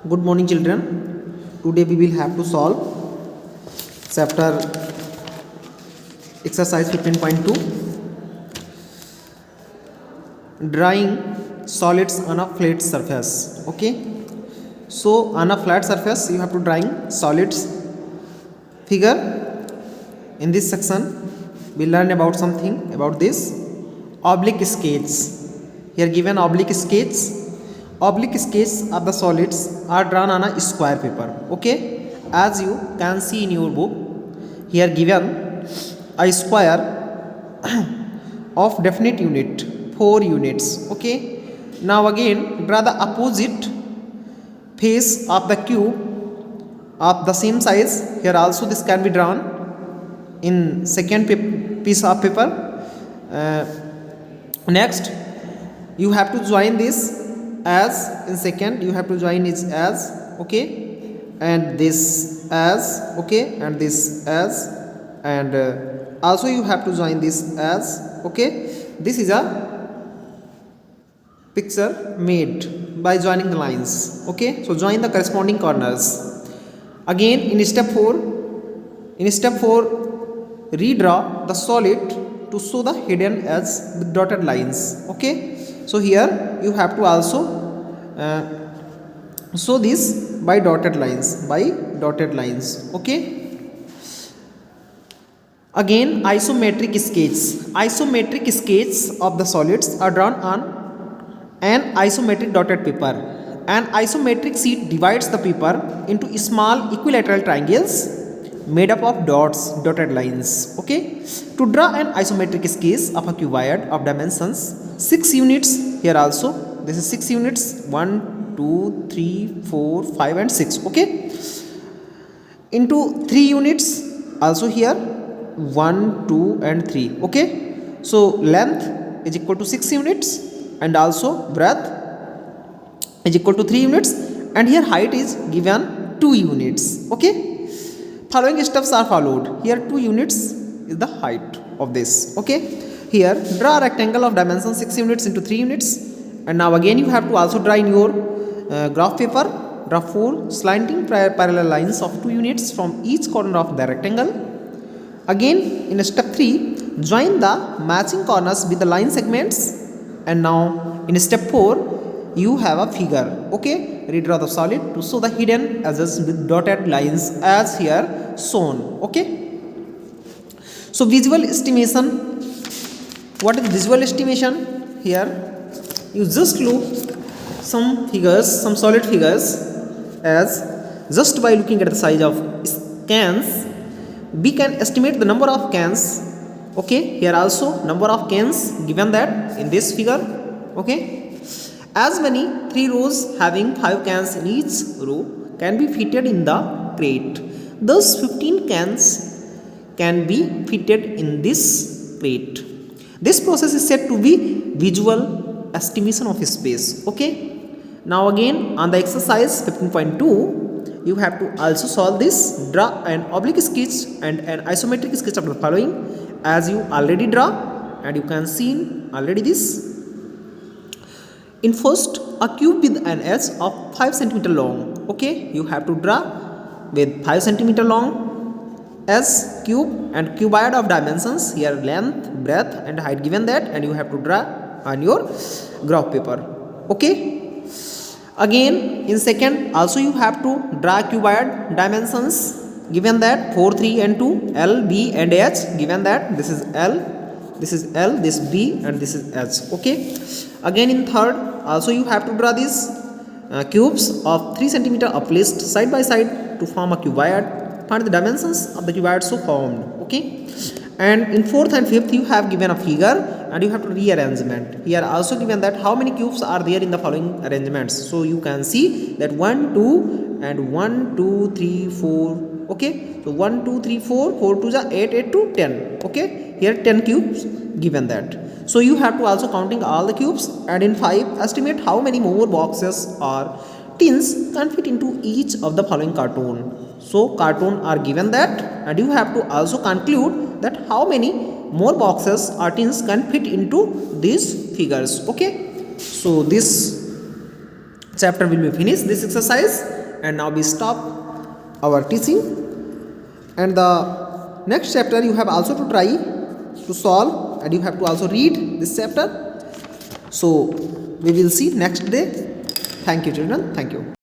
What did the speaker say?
Good morning, children. Today we will have to solve chapter exercise 15.2, drawing solids on a flat surface. Okay, so on a flat surface you have to drawing solids. Figure in this section we learn about something about this oblique sketch. Here given oblique sketch. Oblique sketch of the solids are drawn on a square paper. Okay, as you can see in your book, here given a square of definite unit, 4 units. Okay, now again draw the opposite face of the cube of the same size. Here also this can be drawn in second piece of paper. Next you have to join this as in second, you have to join it as, okay, and this as, okay, and this as, and also you have to join this as, okay. This is a picture made by joining the lines. Okay, so join the corresponding corners. Again in step 4, redraw the solid to show the hidden edge with dotted lines. Okay, so here you have to also show this by dotted lines, okay. Again isometric sketch of the solids are drawn on an isometric dotted paper. An isometric sheet divides the paper into small equilateral triangles made up of dotted lines. Okay, to draw an isometric sketch of a cuboid of dimensions 6 units, here also this is 6 units, 1 2 3 4 5 and 6. Okay, into 3 units also here 1 2 and 3. Okay, so length is equal to 6 units and also breadth is equal to 3 units, and here height is given 2 units. Okay, following steps are followed. Here 2 units is the height of this. Okay, here draw a rectangle of dimension 6 units into 3 units, and now again you have to also draw in your graph paper, draw 4 slanting parallel lines of 2 units from each corner of the rectangle. Again in step 3, join the matching corners with the line segments, and now in step 4 you have a figure. Okay, redraw the solid to show the hidden edges with dotted lines as here shown. Okay, so visual estimation. What is visual estimation? Here you just look some figures, some solid figures, as just by looking at the size of cans we can estimate the number of cans. Okay, here also number of cans given that in this figure. Okay, as many 3 rows having 5 cans in each row can be fitted in the crate. Thus 15 cans can be fitted in this crate. This process is said to be visual estimation of space. Okay, now again on the exercise 15.2 you have to also solve this. Draw an oblique sketch and an isometric sketch of the following as you already draw, and you can see already this. In first, a cube with an edge of 5 cm long. Okay, you have to draw with 5 cm long as cube and cuboid of dimensions. Here length, breadth and height given that, and you have to draw on your graph paper. Okay, again in second also you have to draw cuboid dimensions given that 4 3 and 2, L B and H given that this is L, this B and this is H. Okay, again in third also you have to draw these cubes of 3 cm uplaced side by side to form a cuboid. Find the dimensions of the cuboid so formed. Okay, and in fourth and fifth you have given a figure and you have to rearrangement. Here also given that how many cubes are there in the following arrangements. So you can see that 1 2 and 1 2 3 4. Okay, so 1 2 3 4, 4 2 is 8, 8 to 10. Okay, here 10 cubes given that. So you have to also counting all the cubes, and in 5 estimate how many more boxes or tins can fit into each of the following cartoon. So cartoon are given that, and you have to also conclude that how many more boxes or tins can fit into these figures. Okay, so this chapter will be finished this exercise, and now we stop our teaching, and the next chapter you have also to try to solve, and you have to also read this chapter. So we will see next day. Thank you children, thank you.